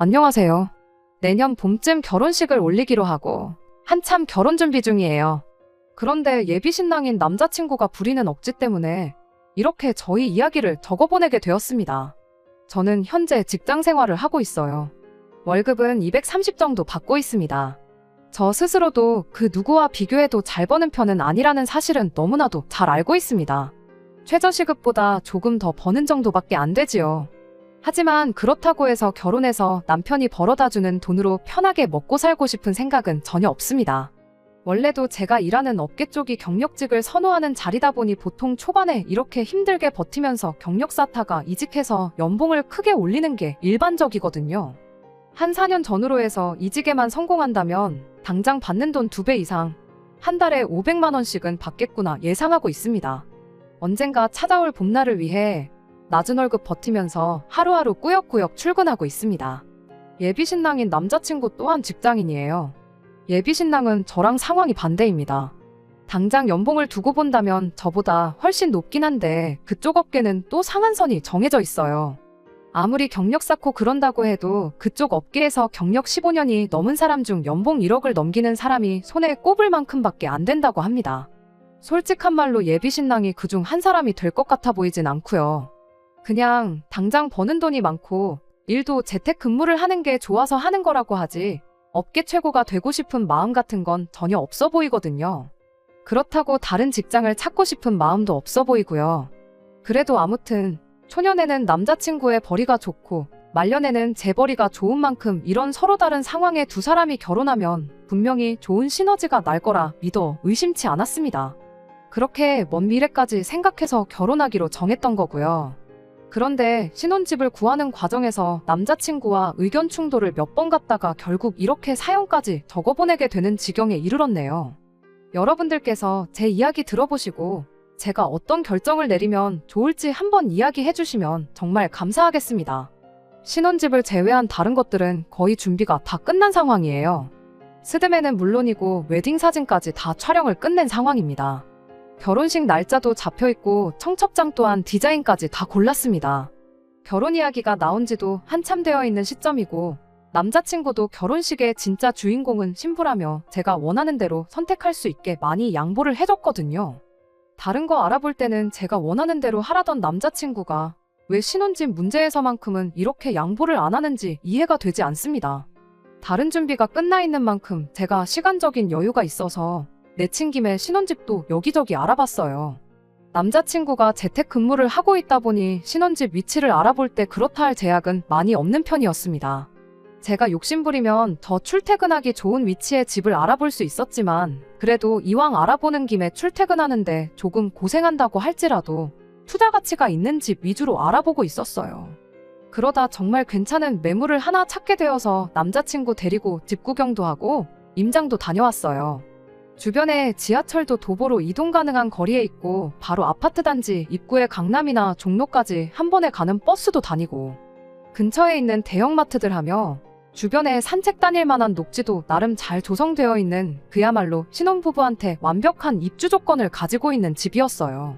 안녕하세요. 내년 봄쯤 결혼식을 올리기로 하고 한참 결혼 준비 중이에요. 그런데 예비 신랑인 남자친구가 부리는 억지 때문에 이렇게 저희 이야기를 적어보내게 되었습니다. 저는 현재 직장 생활을 하고 있어요. 월급은 230 정도 받고 있습니다. 저 스스로도 그 누구와 비교해도 잘 버는 편은 아니라는 사실은 너무나도 잘 알고 있습니다. 최저시급보다 조금 더 버는 정도밖에 안 되지요. 하지만 그렇다고 해서 결혼해서 남편이 벌어다주는 돈으로 편하게 먹고 살고 싶은 생각은 전혀 없습니다. 원래도 제가 일하는 업계 쪽이 경력직을 선호하는 자리다 보니 보통 초반에 이렇게 힘들게 버티면서 경력 쌓다가 이직해서 연봉을 크게 올리는 게 일반적이거든요. 한 4년 전으로 해서 이직에만 성공한다면 당장 받는 돈 2배 이상, 한 달에 500만 원씩은 받겠구나 예상하고 있습니다. 언젠가 찾아올 봄날을 위해 낮은 월급 버티면서 하루하루 꾸역꾸역 출근하고 있습니다. 예비 신랑인 남자친구 또한 직장인이에요. 예비 신랑은 저랑 상황이 반대입니다. 당장 연봉을 두고 본다면 저보다 훨씬 높긴 한데 그쪽 업계는 또 상한선이 정해져 있어요. 아무리 경력 쌓고 그런다고 해도 그쪽 업계에서 경력 15년이 넘은 사람 중 연봉 1억을 넘기는 사람이 손에 꼽을 만큼밖에 안 된다고 합니다. 솔직한 말로 예비 신랑이 그중 한 사람이 될 것 같아 보이진 않고요. 그냥 당장 버는 돈이 많고 일도 재택근무를 하는 게 좋아서 하는 거라고 하지 업계 최고가 되고 싶은 마음 같은 건 전혀 없어 보이거든요. 그렇다고 다른 직장을 찾고 싶은 마음도 없어 보이고요. 그래도 아무튼 초년에는 남자친구의 벌이가 좋고 말년에는 제 벌이가 좋은 만큼 이런 서로 다른 상황의 두 사람이 결혼하면 분명히 좋은 시너지가 날 거라 믿어 의심치 않았습니다. 그렇게 먼 미래까지 생각해서 결혼하기로 정했던 거고요. 그런데 신혼집을 구하는 과정에서 남자친구와 의견 충돌을 몇 번 갖다가 결국 이렇게 사연까지 적어보내게 되는 지경에 이르렀네요. 여러분들께서 제 이야기 들어보시고 제가 어떤 결정을 내리면 좋을지 한번 이야기해 주시면 정말 감사하겠습니다. 신혼집을 제외한 다른 것들은 거의 준비가 다 끝난 상황이에요. 스드메는 물론이고 웨딩 사진까지 다 촬영을 끝낸 상황입니다. 결혼식 날짜도 잡혀있고 청첩장 또한 디자인까지 다 골랐습니다. 결혼 이야기가 나온 지도 한참 되어 있는 시점이고 남자친구도 결혼식의 진짜 주인공은 신부라며 제가 원하는 대로 선택할 수 있게 많이 양보를 해줬거든요. 다른 거 알아볼 때는 제가 원하는 대로 하라던 남자친구가 왜 신혼집 문제에서만큼은 이렇게 양보를 안 하는지 이해가 되지 않습니다. 다른 준비가 끝나 있는 만큼 제가 시간적인 여유가 있어서 내친 김에 신혼집도 여기저기 알아봤어요. 남자친구가 재택근무를 하고 있다 보니 신혼집 위치를 알아볼 때 그렇다 할 제약은 많이 없는 편이었습니다. 제가 욕심부리면 더 출퇴근하기 좋은 위치의 집을 알아볼 수 있었지만 그래도 이왕 알아보는 김에 출퇴근하는데 조금 고생한다고 할지라도 투자 가치가 있는 집 위주로 알아보고 있었어요. 그러다 정말 괜찮은 매물을 하나 찾게 되어서 남자친구 데리고 집 구경도 하고 임장도 다녀왔어요. 주변에 지하철도 도보로 이동 가능한 거리에 있고 바로 아파트 단지 입구에 강남이나 종로까지 한 번에 가는 버스도 다니고 근처에 있는 대형마트들 하며 주변에 산책 다닐 만한 녹지도 나름 잘 조성되어 있는 그야말로 신혼부부한테 완벽한 입주 조건을 가지고 있는 집이었어요.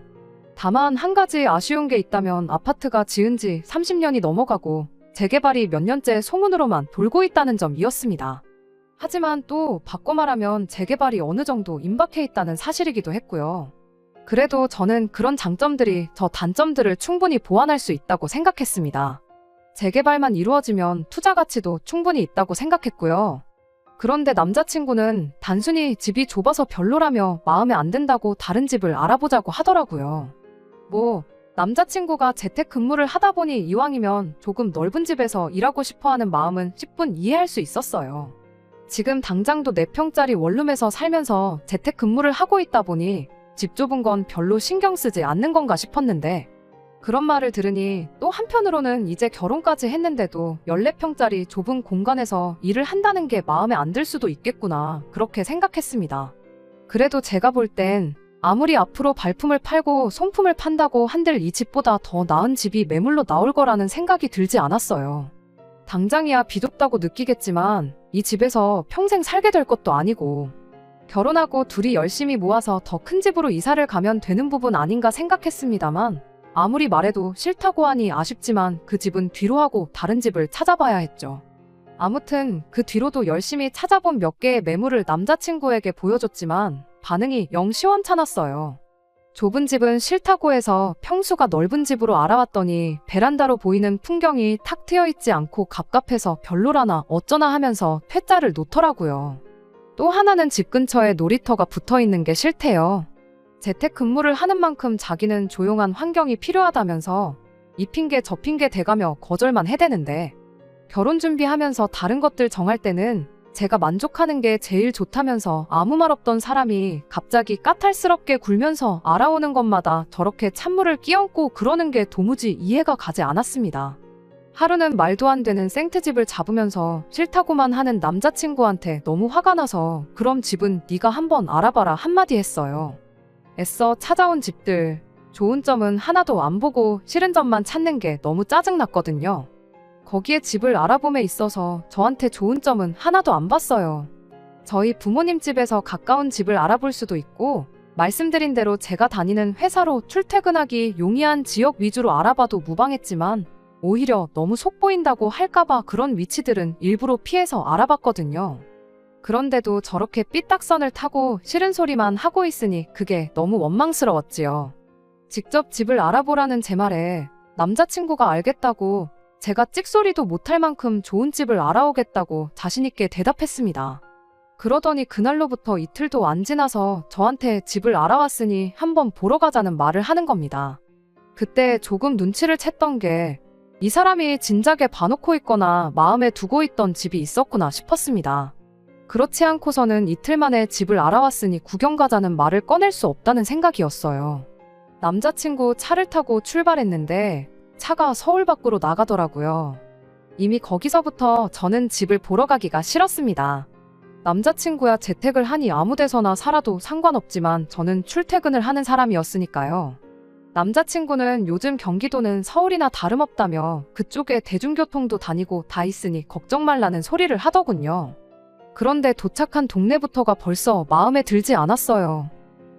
다만 한 가지 아쉬운 게 있다면 아파트가 지은 지 30년이 넘어가고 재개발이 몇 년째 소문으로만 돌고 있다는 점이었습니다. 하지만 또 바꿔 말하면 재개발이 어느 정도 임박해 있다는 사실이기도 했고요. 그래도 저는 그런 장점들이 저 단점들을 충분히 보완할 수 있다고 생각했습니다. 재개발만 이루어지면 투자 가치도 충분히 있다고 생각했고요. 그런데 남자친구는 단순히 집이 좁아서 별로라며 마음에 안 든다고 다른 집을 알아보자고 하더라고요. 남자친구가 재택근무를 하다 보니 이왕이면 조금 넓은 집에서 일하고 싶어하는 마음은 10분 이해할 수 있었어요. 지금 당장도 4평짜리 원룸에서 살면서 재택근무를 하고 있다 보니 집 좁은 건 별로 신경 쓰지 않는 건가 싶었는데 그런 말을 들으니 또 한편으로는 이제 결혼까지 했는데도 14평짜리 좁은 공간에서 일을 한다는 게 마음에 안 들 수도 있겠구나 그렇게 생각했습니다. 그래도 제가 볼 땐 아무리 앞으로 발품을 팔고 송품을 판다고 한들 이 집보다 더 나은 집이 매물로 나올 거라는 생각이 들지 않았어요. 당장이야 비좁다고 느끼겠지만 이 집에서 평생 살게 될 것도 아니고 결혼하고 둘이 열심히 모아서 더 큰 집으로 이사를 가면 되는 부분 아닌가 생각했습니다만 아무리 말해도 싫다고 하니 아쉽지만 그 집은 뒤로 하고 다른 집을 찾아봐야 했죠. 아무튼 그 뒤로도 열심히 찾아본 몇 개의 매물을 남자친구에게 보여줬지만 반응이 영 시원찮았어요. 좁은 집은 싫다고 해서 평수가 넓은 집으로 알아봤더니 베란다로 보이는 풍경이 탁 트여있지 않고 갑갑해서 별로라나 어쩌나 하면서 퇴짜를 놓더라고요. 또 하나는 집 근처에 놀이터가 붙어있는 게 싫대요. 재택근무를 하는 만큼 자기는 조용한 환경이 필요하다면서 이 핑계 저 핑계 대가며 거절만 해대는데 결혼 준비하면서 다른 것들 정할 때는 제가 만족하는 게 제일 좋다면서 아무 말 없던 사람이 갑자기 까탈스럽게 굴면서 알아오는 것마다 저렇게 찬물을 끼얹고 그러는 게 도무지 이해가 가지 않았습니다. 하루는 말도 안 되는 생트집을 잡으면서 싫다고만 하는 남자친구한테 너무 화가 나서 그럼 집은 네가 한번 알아봐라 한마디 했어요. 애써 찾아온 집들, 좋은 점은 하나도 안 보고 싫은 점만 찾는 게 너무 짜증났거든요. 거기에 집을 알아봄에 있어서 저한테 좋은 점은 하나도 안 봤어요. 저희 부모님 집에서 가까운 집을 알아볼 수도 있고 말씀드린 대로 제가 다니는 회사로 출퇴근하기 용이한 지역 위주로 알아봐도 무방했지만 오히려 너무 속보인다고 할까봐 그런 위치들은 일부러 피해서 알아봤거든요. 그런데도 저렇게 삐딱선을 타고 싫은 소리만 하고 있으니 그게 너무 원망스러웠지요. 직접 집을 알아보라는 제 말에 남자친구가 알겠다고 제가 찍소리도 못할 만큼 좋은 집을 알아오겠다고 자신있게 대답했습니다. 그러더니 그날로부터 이틀도 안 지나서 저한테 집을 알아왔으니 한번 보러 가자는 말을 하는 겁니다. 그때 조금 눈치를 챘던 게 이 사람이 진작에 봐놓고 있거나 마음에 두고 있던 집이 있었구나 싶었습니다. 그렇지 않고서는 이틀 만에 집을 알아왔으니 구경 가자는 말을 꺼낼 수 없다는 생각이었어요. 남자친구 차를 타고 출발했는데 차가 서울 밖으로 나가더라고요. 이미 거기서부터 저는 집을 보러 가기가 싫었습니다. 남자친구야 재택을 하니 아무 데서나 살아도 상관없지만 저는 출퇴근을 하는 사람이었으니까요. 남자친구는 요즘 경기도는 서울이나 다름없다며 그쪽에 대중교통도 다니고 다 있으니 걱정 말라는 소리를 하더군요. 그런데 도착한 동네부터가 벌써 마음에 들지 않았어요.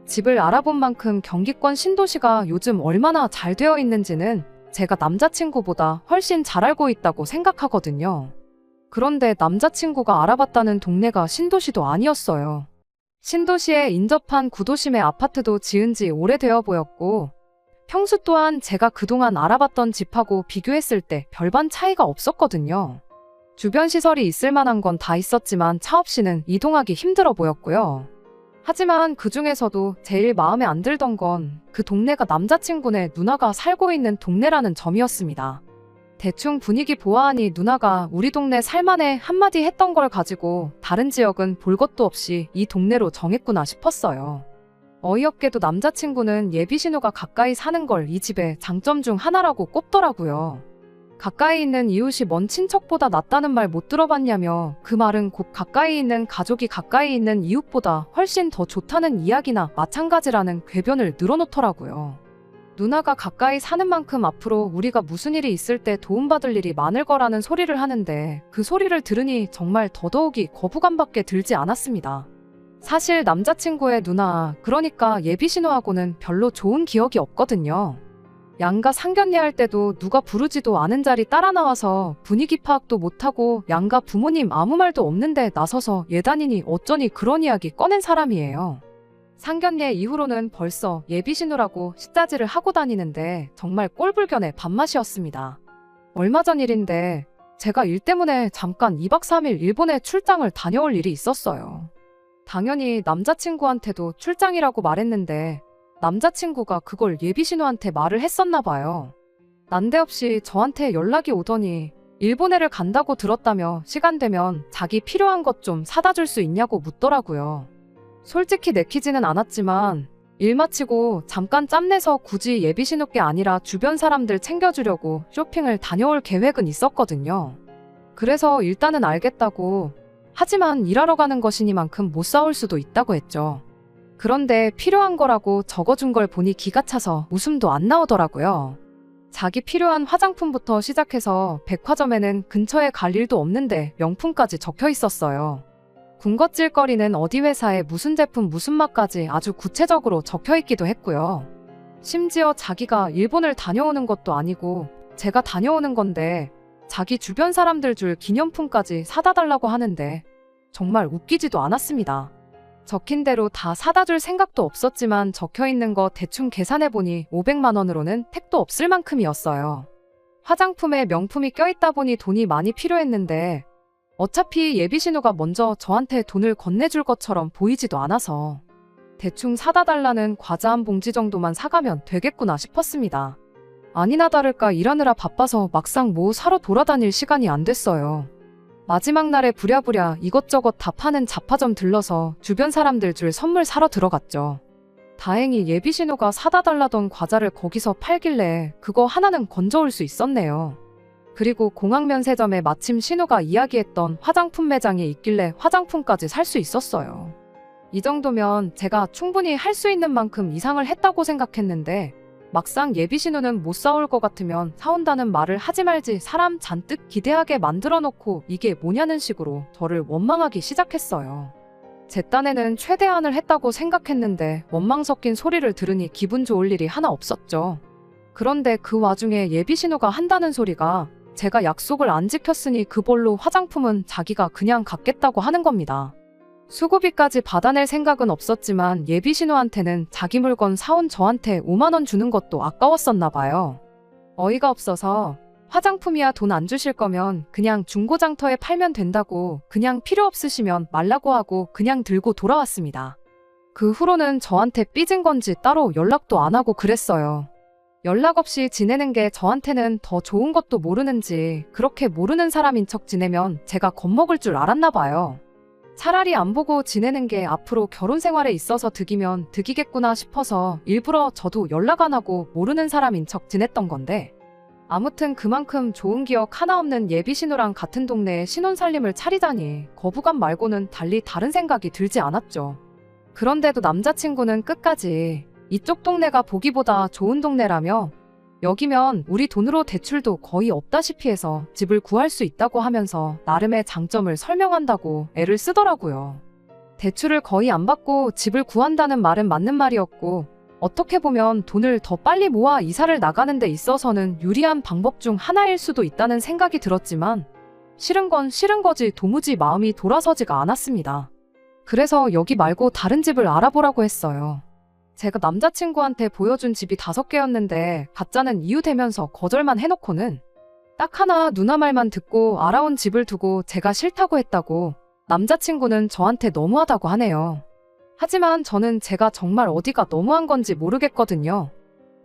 집을 알아본 만큼 경기권 신도시가 요즘 얼마나 잘 되어 있는지는 제가 남자친구보다 훨씬 잘 알고 있다고 생각하거든요. 그런데 남자친구가 알아봤다는 동네가 신도시도 아니었어요. 신도시에 인접한 구도심의 아파트도 지은 지 오래되어 보였고 평수 또한 제가 그동안 알아봤던 집하고 비교했을 때 별반 차이가 없었거든요. 주변 시설이 있을 만한 건 다 있었지만 차 없이는 이동하기 힘들어 보였고요. 하지만 그 중에서도 제일 마음에 안 들던 건 그 동네가 남자친구네 누나가 살고 있는 동네라는 점이었습니다. 대충 분위기 보아하니 누나가 우리 동네 살만해 한마디 했던 걸 가지고 다른 지역은 볼 것도 없이 이 동네로 정했구나 싶었어요. 어이없게도 남자친구는 예비신우가 가까이 사는 걸 이 집의 장점 중 하나라고 꼽더라고요. 가까이 있는 이웃이 먼 친척보다 낫다는 말 못 들어봤냐며 그 말은 곧 가까이 있는 가족이 가까이 있는 이웃보다 훨씬 더 좋다는 이야기나 마찬가지라는 궤변을 늘어놓더라고요. 누나가 가까이 사는 만큼 앞으로 우리가 무슨 일이 있을 때 도움받을 일이 많을 거라는 소리를 하는데 그 소리를 들으니 정말 더더욱이 거부감밖에 들지 않았습니다. 사실 남자친구의 누나, 그러니까 예비신우하고는 별로 좋은 기억이 없거든요. 양가 상견례 할 때도 누가 부르지도 않은 자리 따라 나와서 분위기 파악도 못하고 양가 부모님 아무 말도 없는데 나서서 예단이니 어쩌니 그런 이야기 꺼낸 사람이에요. 상견례 이후로는 벌써 예비신우라고 시짜지를 하고 다니는데 정말 꼴불견의 밥맛이었습니다. 얼마 전 일인데 제가 일 때문에 잠깐 2박 3일 일본에 출장을 다녀올 일이 있었어요. 당연히 남자친구한테도 출장이라고 말했는데 남자친구가 그걸 예비신우한테 말을 했었나 봐요. 난데없이 저한테 연락이 오더니 일본에를 간다고 들었다며 시간 되면 자기 필요한 것 좀 사다 줄 수 있냐고 묻더라고요. 솔직히 내키지는 않았지만 일 마치고 잠깐 짬내서 굳이 예비신우께 아니라 주변 사람들 챙겨주려고 쇼핑을 다녀올 계획은 있었거든요. 그래서 일단은 알겠다고, 하지만 일하러 가는 것이니만큼 못 사올 수도 있다고 했죠. 그런데 필요한 거라고 적어준 걸 보니 기가 차서 웃음도 안 나오더라고요. 자기 필요한 화장품부터 시작해서 백화점에는 근처에 갈 일도 없는데 명품까지 적혀 있었어요. 군것질거리는 어디 회사에 무슨 제품 무슨 맛까지 아주 구체적으로 적혀 있기도 했고요. 심지어 자기가 일본을 다녀오는 것도 아니고 제가 다녀오는 건데 자기 주변 사람들 줄 기념품까지 사다 달라고 하는데 정말 웃기지도 않았습니다. 적힌 대로 다 사다 줄 생각도 없었지만 적혀있는 거 대충 계산해보니 500만 원으로는 택도 없을 만큼이었어요. 화장품에 명품이 껴있다 보니 돈이 많이 필요했는데 어차피 예비신우가 먼저 저한테 돈을 건네줄 것처럼 보이지도 않아서 대충 사다 달라는 과자 한 봉지 정도만 사가면 되겠구나 싶었습니다. 아니나 다를까 일하느라 바빠서 막상 뭐 사러 돌아다닐 시간이 안 됐어요. 마지막 날에 부랴부랴 이것저것 다 파는 잡화점 들러서 주변 사람들 줄 선물 사러 들어갔죠. 다행히 예비신우가 사다 달라던 과자를 거기서 팔길래 그거 하나는 건져올 수 있었네요. 그리고 공항면세점에 마침 신우가 이야기했던 화장품 매장이 있길래 화장품까지 살 수 있었어요. 이 정도면 제가 충분히 할 수 있는 만큼 이상을 했다고 생각했는데 막상 예비신우는 못 사올 것 같으면 사온다는 말을 하지 말지 사람 잔뜩 기대하게 만들어 놓고 이게 뭐냐는 식으로 저를 원망하기 시작했어요. 제 딴에는 최대한을 했다고 생각했는데 원망 섞인 소리를 들으니 기분 좋을 일이 하나 없었죠. 그런데 그 와중에 예비신우가 한다는 소리가 제가 약속을 안 지켰으니 그걸로 화장품은 자기가 그냥 갖겠다고 하는 겁니다. 수고비까지 받아낼 생각은 없었지만 예비신우한테는 자기 물건 사온 저한테 5만 원 주는 것도 아까웠었나 봐요. 어이가 없어서 화장품이야 돈 안 주실 거면 그냥 중고장터에 팔면 된다고 그냥 필요 없으시면 말라고 하고 그냥 들고 돌아왔습니다. 그 후로는 저한테 삐진 건지 따로 연락도 안 하고 그랬어요. 연락 없이 지내는 게 저한테는 더 좋은 것도 모르는지 그렇게 모르는 사람인 척 지내면 제가 겁먹을 줄 알았나 봐요. 차라리 안 보고 지내는 게 앞으로 결혼 생활에 있어서 득이면 득이겠구나 싶어서 일부러 저도 연락 안 하고 모르는 사람인 척 지냈던 건데 아무튼 그만큼 좋은 기억 하나 없는 예비신우랑 같은 동네에 신혼살림을 차리다니 거부감 말고는 달리 다른 생각이 들지 않았죠. 그런데도 남자친구는 끝까지 이쪽 동네가 보기보다 좋은 동네라며 여기면 우리 돈으로 대출도 거의 없다시피 해서 집을 구할 수 있다고 하면서 나름의 장점을 설명한다고 애를 쓰더라고요. 대출을 거의 안 받고 집을 구한다는 말은 맞는 말이었고 어떻게 보면 돈을 더 빨리 모아 이사를 나가는 데 있어서는 유리한 방법 중 하나일 수도 있다는 생각이 들었지만 싫은 건 싫은 거지 도무지 마음이 돌아서지가 않았습니다. 그래서 여기 말고 다른 집을 알아보라고 했어요. 제가 남자친구한테 보여준 집이 5개였는데 가짜는 이유 대면서 거절만 해놓고는 딱 하나 누나 말만 듣고 알아온 집을 두고 제가 싫다고 했다고 남자친구는 저한테 너무하다고 하네요. 하지만 저는 제가 정말 어디가 너무한 건지 모르겠거든요.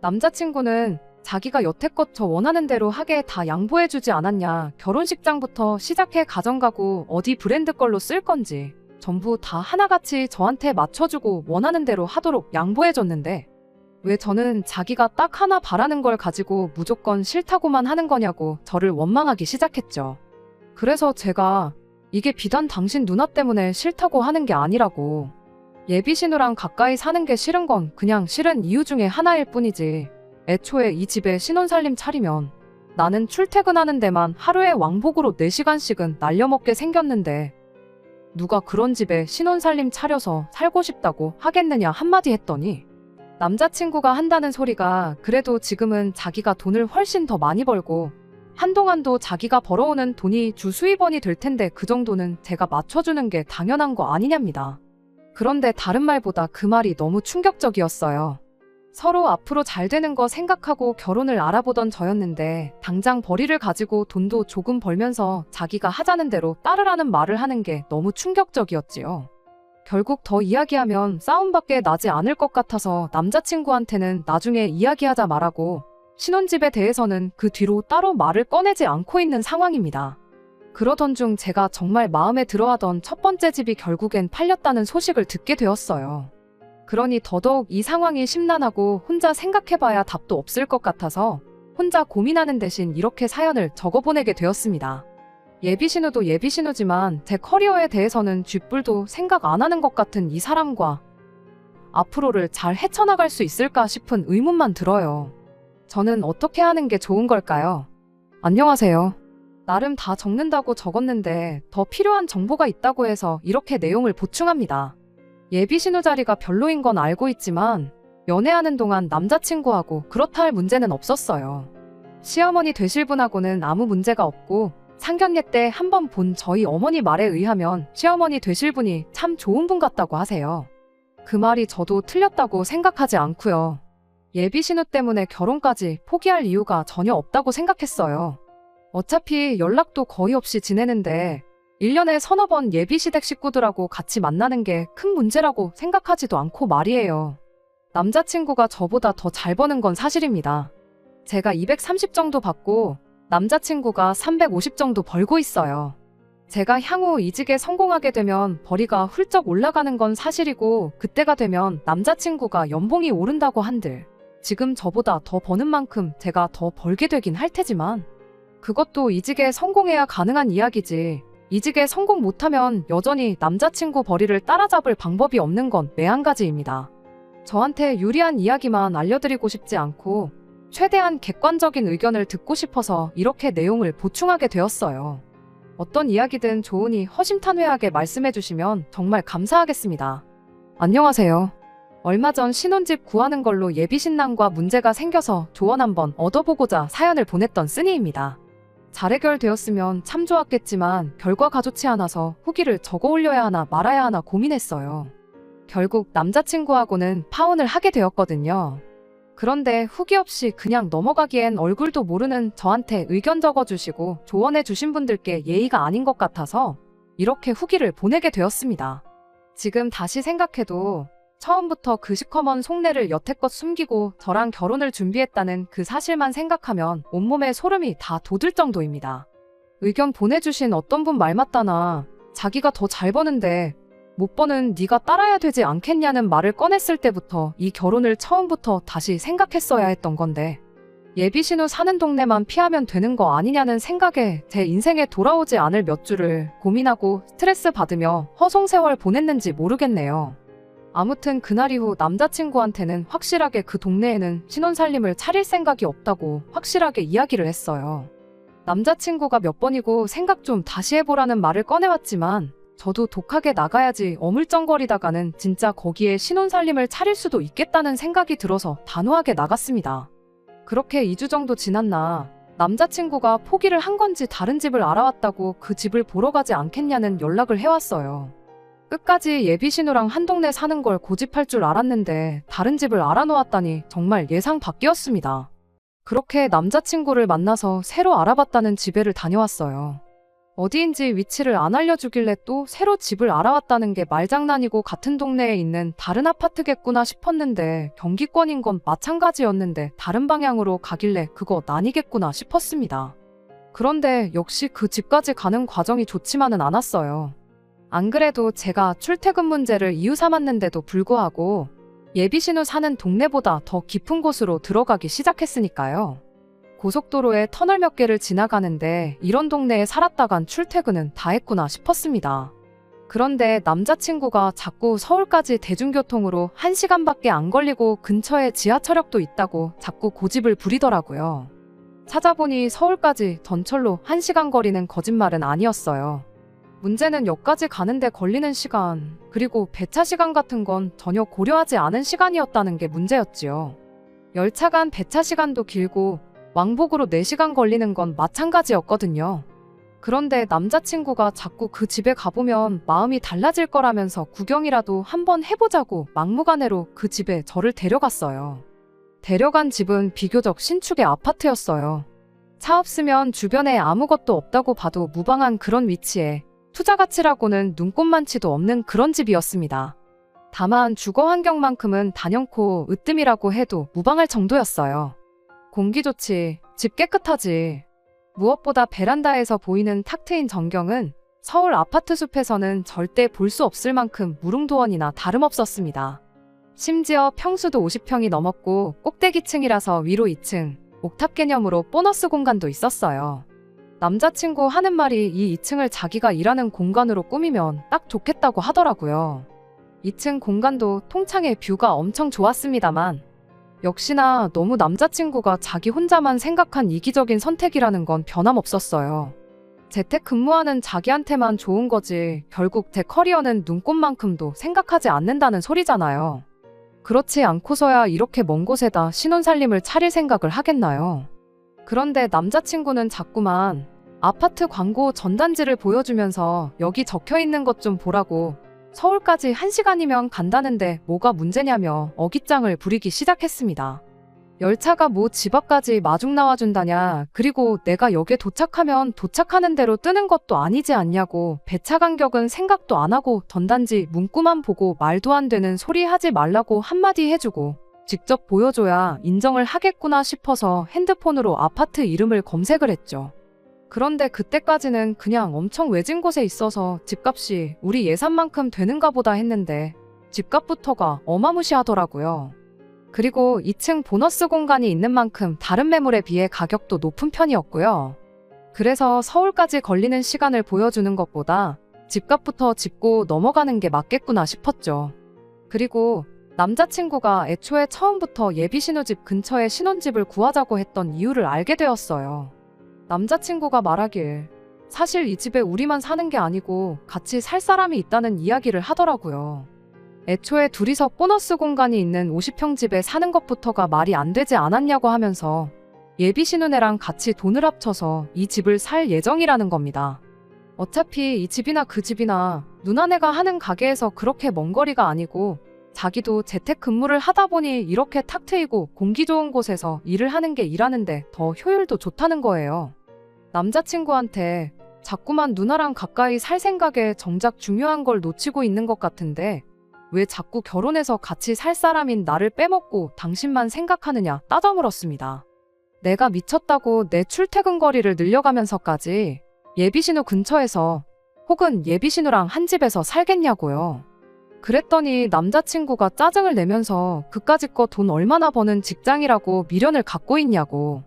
남자친구는 자기가 여태껏 저 원하는 대로 하게 다 양보해주지 않았냐, 결혼식장부터 시작해 가정가구 어디 브랜드 걸로 쓸 건지 전부 다 하나같이 저한테 맞춰주고 원하는 대로 하도록 양보해줬는데 왜 저는 자기가 딱 하나 바라는 걸 가지고 무조건 싫다고만 하는 거냐고 저를 원망하기 시작했죠. 그래서 제가 이게 비단 당신 누나 때문에 싫다고 하는 게 아니라고, 예비신우랑 가까이 사는 게 싫은 건 그냥 싫은 이유 중에 하나일 뿐이지 애초에 이 집에 신혼살림 차리면 나는 출퇴근하는 데만 하루에 왕복으로 4시간씩은 날려먹게 생겼는데 누가 그런 집에 신혼살림 차려서 살고 싶다고 하겠느냐 한마디 했더니 남자친구가 한다는 소리가 그래도 지금은 자기가 돈을 훨씬 더 많이 벌고 한동안도 자기가 벌어오는 돈이 주 수입원이 될 텐데 그 정도는 제가 맞춰주는 게 당연한 거 아니냐입니다. 그런데 다른 말보다 그 말이 너무 충격적이었어요. 서로 앞으로 잘 되는 거 생각하고 결혼을 알아보던 저였는데 당장 벌이를 가지고 돈도 조금 벌면서 자기가 하자는 대로 따르라는 말을 하는 게 너무 충격적이었지요. 결국 더 이야기하면 싸움밖에 나지 않을 것 같아서 남자친구한테는 나중에 이야기하자 말하고 신혼집에 대해서는 그 뒤로 따로 말을 꺼내지 않고 있는 상황입니다. 그러던 중 제가 정말 마음에 들어하던 첫 번째 집이 결국엔 팔렸다는 소식을 듣게 되었어요. 그러니 더더욱 이 상황이 심란하고 혼자 생각해봐야 답도 없을 것 같아서 혼자 고민하는 대신 이렇게 사연을 적어보내게 되었습니다. 예비신우도 예비신우지만 제 커리어에 대해서는 쥐뿔도 생각 안 하는 것 같은 이 사람과 앞으로를 잘 헤쳐나갈 수 있을까 싶은 의문만 들어요. 저는 어떻게 하는 게 좋은 걸까요? 안녕하세요. 나름 다 적는다고 적었는데 더 필요한 정보가 있다고 해서 이렇게 내용을 보충합니다. 예비신우 자리가 별로인 건 알고 있지만 연애하는 동안 남자친구하고 그렇다 할 문제는 없었어요. 시어머니 되실 분하고는 아무 문제가 없고 상견례 때 한 번 본 저희 어머니 말에 의하면 시어머니 되실 분이 참 좋은 분 같다고 하세요. 그 말이 저도 틀렸다고 생각하지 않고요. 예비 신우 때문에 결혼까지 포기할 이유가 전혀 없다고 생각했어요. 어차피 연락도 거의 없이 지내는데 1년에 서너 번 예비 시댁 식구들하고 같이 만나는 게 큰 문제라고 생각하지도 않고 말이에요. 남자친구가 저보다 더 잘 버는 건 사실입니다. 제가 230 정도 받고 남자친구가 350 정도 벌고 있어요. 제가 향후 이직에 성공하게 되면 벌이가 훌쩍 올라가는 건 사실이고 그때가 되면 남자친구가 연봉이 오른다고 한들 지금 저보다 더 버는 만큼 제가 더 벌게 되긴 할 테지만 그것도 이직에 성공해야 가능한 이야기지 이직에 성공 못하면 여전히 남자친구 벌이를 따라잡을 방법이 없는 건 매한가지입니다. 저한테 유리한 이야기만 알려드리고 싶지 않고 최대한 객관적인 의견을 듣고 싶어서 이렇게 내용을 보충하게 되었어요. 어떤 이야기든 좋으니 허심탄회하게 말씀해주시면 정말 감사하겠습니다. 안녕하세요. 얼마 전 신혼집 구하는 걸로 예비신랑과 문제가 생겨서 조언 한번 얻어보고자 사연을 보냈던 쓰니입니다. 잘 해결되었으면 참 좋았겠지만 결과가 좋지 않아서 후기를 적어 올려야 하나 말아야 하나 고민했어요. 결국 남자친구하고는 파혼을 하게 되었거든요. 그런데 후기 없이 그냥 넘어가기엔 얼굴도 모르는 저한테 의견 적어주시고 조언해주신 분들께 예의가 아닌 것 같아서 이렇게 후기를 보내게 되었습니다. 지금 다시 생각해도 처음부터 그 시커먼 속내를 여태껏 숨기고 저랑 결혼을 준비했다는 그 사실만 생각하면 온몸에 소름이 다 돋을 정도입니다. 의견 보내주신 어떤 분 말 맞다나 자기가 더 잘 버는데 못 버는 네가 따라야 되지 않겠냐는 말을 꺼냈을 때부터 이 결혼을 처음부터 다시 생각했어야 했던 건데 예비신우 사는 동네만 피하면 되는 거 아니냐는 생각에 제 인생에 돌아오지 않을 몇 주를 고민하고 스트레스 받으며 허송세월 보냈는지 모르겠네요. 아무튼 그날 이후 남자친구한테는 확실하게 그 동네에는 신혼살림을 차릴 생각이 없다고 확실하게 이야기를 했어요. 남자친구가 몇 번이고 생각 좀 다시 해보라는 말을 꺼내왔지만 저도 독하게 나가야지 어물쩡거리다가는 진짜 거기에 신혼살림을 차릴 수도 있겠다는 생각이 들어서 단호하게 나갔습니다. 그렇게 2주 정도 지났나 남자친구가 포기를 한 건지 다른 집을 알아왔다고 그 집을 보러 가지 않겠냐는 연락을 해왔어요. 끝까지 예비신우랑 한 동네 사는 걸 고집할 줄 알았는데 다른 집을 알아놓았다니 정말 예상 밖이었습니다. 그렇게 남자친구를 만나서 새로 알아봤다는 집에를 다녀왔어요. 어디인지 위치를 안 알려주길래 또 새로 집을 알아왔다는 게 말장난이고 같은 동네에 있는 다른 아파트겠구나 싶었는데 경기권인 건 마찬가지였는데 다른 방향으로 가길래 그거 아니겠구나 싶었습니다. 그런데 역시 그 집까지 가는 과정이 좋지만은 않았어요. 안 그래도 제가 출퇴근 문제를 이유 삼았는데도 불구하고 예비신우 사는 동네보다 더 깊은 곳으로 들어가기 시작했으니까요. 고속도로에 터널 몇 개를 지나가는데 이런 동네에 살았다간 출퇴근은 다 했구나 싶었습니다. 그런데 남자친구가 자꾸 서울까지 대중교통으로 1시간밖에 안 걸리고 근처에 지하철역도 있다고 자꾸 고집을 부리더라고요. 찾아보니 서울까지 전철로 1시간 거리는 거짓말은 아니었어요. 문제는 역까지 가는데 걸리는 시간, 그리고 배차 시간 같은 건 전혀 고려하지 않은 시간이었다는 게 문제였지요. 열차 간 배차 시간도 길고 왕복으로 4시간 걸리는 건 마찬가지였거든요. 그런데 남자친구가 자꾸 그 집에 가보면 마음이 달라질 거라면서 구경이라도 한번 해보자고 막무가내로 그 집에 저를 데려갔어요. 데려간 집은 비교적 신축의 아파트였어요. 차 없으면 주변에 아무것도 없다고 봐도 무방한 그런 위치에 투자 가치라고는 눈꼽만치도 없는 그런 집이었습니다. 다만 주거 환경만큼은 단연코 으뜸이라고 해도 무방할 정도였어요. 공기 좋지, 집 깨끗하지. 무엇보다 베란다에서 보이는 탁 트인 전경은 서울 아파트 숲에서는 절대 볼 수 없을 만큼 무릉도원이나 다름없었습니다. 심지어 평수도 50평이 넘었고 꼭대기층이라서 위로 2층, 옥탑 개념으로 보너스 공간도 있었어요. 남자친구 하는 말이 이 2층을 자기가 일하는 공간으로 꾸미면 딱 좋겠다고 하더라고요. 2층 공간도 통창의 뷰가 엄청 좋았습니다만 역시나 너무 남자친구가 자기 혼자만 생각한 이기적인 선택이라는 건 변함없었어요. 재택근무하는 자기한테만 좋은 거지 결국 제 커리어는 눈꼽만큼도 생각하지 않는다는 소리잖아요. 그렇지 않고서야 이렇게 먼 곳에다 신혼살림을 차릴 생각을 하겠나요? 그런데 남자친구는 자꾸만 아파트 광고 전단지를 보여주면서 여기 적혀있는 것 좀 보라고, 서울까지 1시간이면 간다는데 뭐가 문제냐며 어깃장을 부리기 시작했습니다. 열차가 뭐 집 앞까지 마중 나와준다냐, 그리고 내가 역에 도착하면 도착하는 대로 뜨는 것도 아니지 않냐고, 배차 간격은 생각도 안 하고 전단지 문구만 보고 말도 안 되는 소리 하지 말라고 한마디 해주고, 직접 보여줘야 인정을 하겠구나 싶어서 핸드폰으로 아파트 이름을 검색을 했죠. 그런데 그때까지는 그냥 엄청 외진 곳에 있어서 집값이 우리 예산만큼 되는가 보다 했는데 집값부터가 어마무시하더라고요. 그리고 2층 보너스 공간이 있는 만큼 다른 매물에 비해 가격도 높은 편이었고요. 그래서 서울까지 걸리는 시간을 보여주는 것보다 집값부터 짚고 넘어가는 게 맞겠구나 싶었죠. 그리고 남자친구가 애초에 처음부터 예비 신우집 근처에 신혼집을 구하자고 했던 이유를 알게 되었어요. 남자친구가 말하길 사실 이 집에 우리만 사는 게 아니고 같이 살 사람이 있다는 이야기를 하더라고요. 애초에 둘이서 보너스 공간이 있는 50평 집에 사는 것부터가 말이 안 되지 않았냐고 하면서 예비 신우네랑 같이 돈을 합쳐서 이 집을 살 예정이라는 겁니다. 어차피 이 집이나 그 집이나 누나네가 하는 가게에서 그렇게 먼 거리가 아니고 자기도 재택근무를 하다 보니 이렇게 탁 트이고 공기 좋은 곳에서 일을 하는 게 일하는데 더 효율도 좋다는 거예요. 남자친구한테 자꾸만 누나랑 가까이 살 생각에 정작 중요한 걸 놓치고 있는 것 같은데 왜 자꾸 결혼해서 같이 살 사람인 나를 빼먹고 당신만 생각하느냐 따져 물었습니다. 내가 미쳤다고 내 출퇴근 거리를 늘려가면서까지 예비신우 근처에서 혹은 예비신우랑 한 집에서 살겠냐고요. 그랬더니 남자친구가 짜증을 내면서 그까짓 거 돈 얼마나 버는 직장이라고 미련을 갖고 있냐고.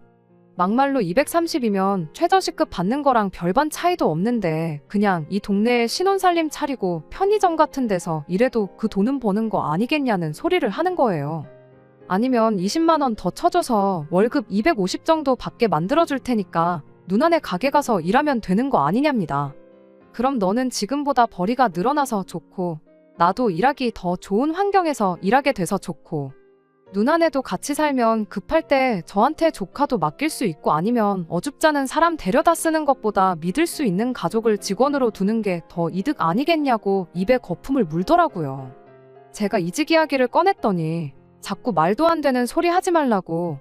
막말로 230이면 최저시급 받는 거랑 별반 차이도 없는데 그냥 이 동네에 신혼살림 차리고 편의점 같은 데서 일해도 그 돈은 버는 거 아니겠냐는 소리를 하는 거예요. 아니면 20만 원 더 쳐줘서 월급 250 정도 받게 만들어줄 테니까 누나네 가게 가서 일하면 되는 거 아니냐입니다. 그럼 너는 지금보다 벌이가 늘어나서 좋고 나도 일하기 더 좋은 환경에서 일하게 돼서 좋고 누나네도 같이 살면 급할 때 저한테 조카도 맡길 수 있고 아니면 어줍잖은 사람 데려다 쓰는 것보다 믿을 수 있는 가족을 직원으로 두는 게 더 이득 아니겠냐고 입에 거품을 물더라고요. 제가 이직 이야기를 꺼냈더니 자꾸 말도 안 되는 소리 하지 말라고,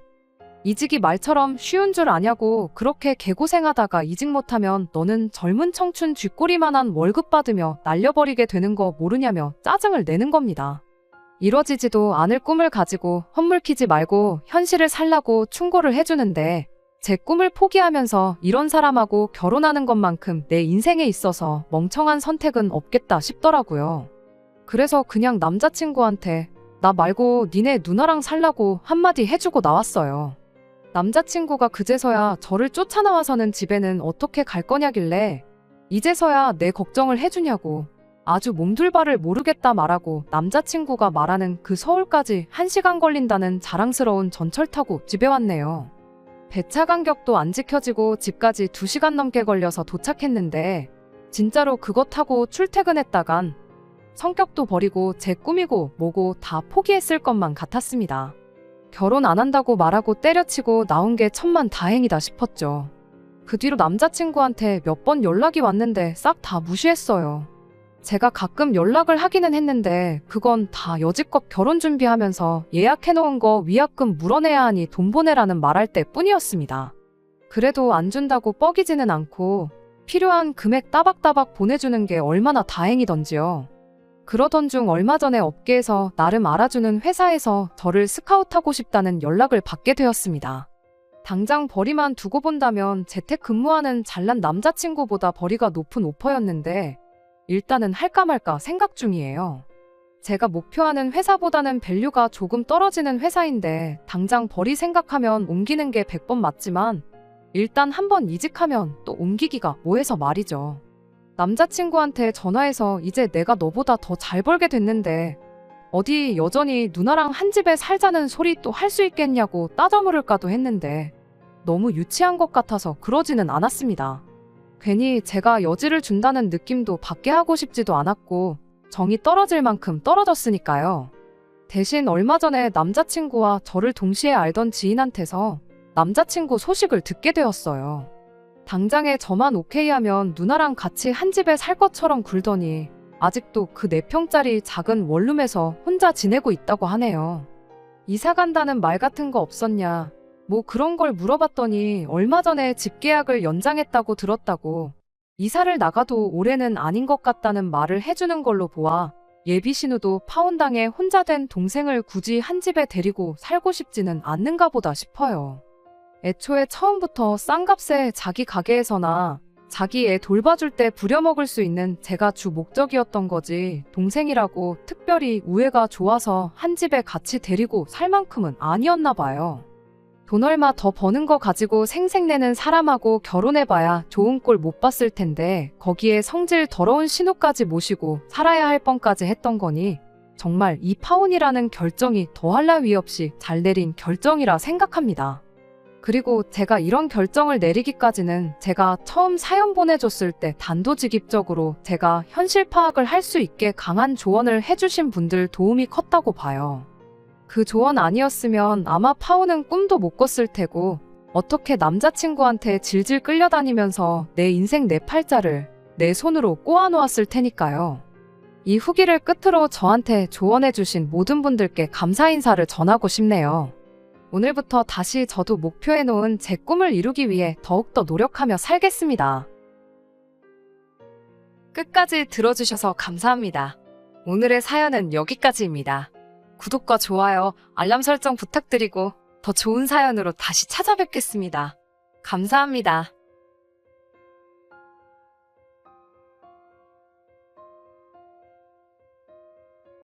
이직이 말처럼 쉬운 줄 아냐고, 그렇게 개고생하다가 이직 못하면 너는 젊은 청춘 쥐꼬리만한 월급 받으며 날려버리게 되는 거 모르냐며 짜증을 내는 겁니다. 이뤄지지도 않을 꿈을 가지고 헛물키지 말고 현실을 살라고 충고를 해주는데 제 꿈을 포기하면서 이런 사람하고 결혼하는 것만큼 내 인생에 있어서 멍청한 선택은 없겠다 싶더라고요. 그래서 그냥 남자친구한테 나 말고 니네 누나랑 살라고 한마디 해주고 나왔어요. 남자친구가 그제서야 저를 쫓아나와서는 집에는 어떻게 갈 거냐길래 이제서야 내 걱정을 해주냐고 아주 몸둘바를 모르겠다 말하고 남자친구가 말하는 그 서울까지 1시간 걸린다는 자랑스러운 전철 타고 집에 왔네요. 배차 간격도 안 지켜지고 집까지 2시간 넘게 걸려서 도착했는데 진짜로 그거 타고 출퇴근했다간 성격도 버리고 제 꿈이고 뭐고 다 포기했을 것만 같았습니다. 결혼 안 한다고 말하고 때려치고 나온 게 천만다행이다 싶었죠. 그 뒤로 남자친구한테 몇 번 연락이 왔는데 싹 다 무시했어요. 제가 가끔 연락을 하기는 했는데 그건 다 여지껏 결혼 준비하면서 예약해놓은 거 위약금 물어내야 하니 돈 보내라는 말할 때 뿐이었습니다. 그래도 안 준다고 뻐기지는 않고 필요한 금액 따박따박 보내주는 게 얼마나 다행이던지요. 그러던 중 얼마 전에 업계에서 나름 알아주는 회사에서 저를 스카우트하고 싶다는 연락을 받게 되었습니다. 당장 벌이만 두고 본다면 재택근무하는 잘난 남자친구보다 벌이가 높은 오퍼였는데 일단은 할까 말까 생각 중이에요. 제가 목표하는 회사보다는 밸류가 조금 떨어지는 회사인데 당장 벌이 생각하면 옮기는 게 100번 맞지만 일단 한번 이직하면 또 옮기기가 뭐해서 말이죠. 남자친구한테 전화해서 이제 내가 너보다 더 잘 벌게 됐는데 어디 여전히 누나랑 한 집에 살자는 소리 또 할 수 있겠냐고 따져 물을까도 했는데 너무 유치한 것 같아서 그러지는 않았습니다. 괜히 제가 여지를 준다는 느낌도 받게 하고 싶지도 않았고 정이 떨어질 만큼 떨어졌으니까요. 대신 얼마 전에 남자친구와 저를 동시에 알던 지인한테서 남자친구 소식을 듣게 되었어요. 당장에 저만 오케이 하면 누나랑 같이 한 집에 살 것처럼 굴더니 아직도 그 4평짜리 작은 원룸에서 혼자 지내고 있다고 하네요. 이사 간다는 말 같은 거 없었냐? 뭐 그런 걸 물어봤더니 얼마 전에 집 계약을 연장했다고 들었다고. 이사를 나가도 올해는 아닌 것 같다는 말을 해주는 걸로 보아 예비 신우도 파혼당해 혼자 된 동생을 굳이 한 집에 데리고 살고 싶지는 않는가 보다 싶어요. 애초에 처음부터 싼 값에 자기 가게에서나 자기 애 돌봐줄 때 부려먹을 수 있는 제가 주 목적이었던 거지, 동생이라고 특별히 우애가 좋아서 한 집에 같이 데리고 살 만큼은 아니었나 봐요. 돈 얼마 더 버는 거 가지고 생색내는 사람하고 결혼해봐야 좋은 꼴 못 봤을 텐데 거기에 성질 더러운 신우까지 모시고 살아야 할 뻔까지 했던 거니 정말 이 파혼이라는 결정이 더할 나위 없이 잘 내린 결정이라 생각합니다. 그리고 제가 이런 결정을 내리기까지는 제가 처음 사연 보내줬을 때 단도직입적으로 제가 현실 파악을 할 수 있게 강한 조언을 해주신 분들 도움이 컸다고 봐요. 그 조언 아니었으면 아마 파혼은 꿈도 못 꿨을 테고 어떻게 남자친구한테 질질 끌려다니면서 내 인생 내 팔자를 내 손으로 꼬아놓았을 테니까요. 이 후기를 끝으로 저한테 조언해주신 모든 분들께 감사 인사를 전하고 싶네요. 오늘부터 다시 저도 목표해놓은 제 꿈을 이루기 위해 더욱더 노력하며 살겠습니다. 끝까지 들어주셔서 감사합니다. 오늘의 사연은 여기까지입니다. 구독과 좋아요, 알람 설정 부탁드리고 더 좋은 사연으로 다시 찾아뵙겠습니다. 감사합니다.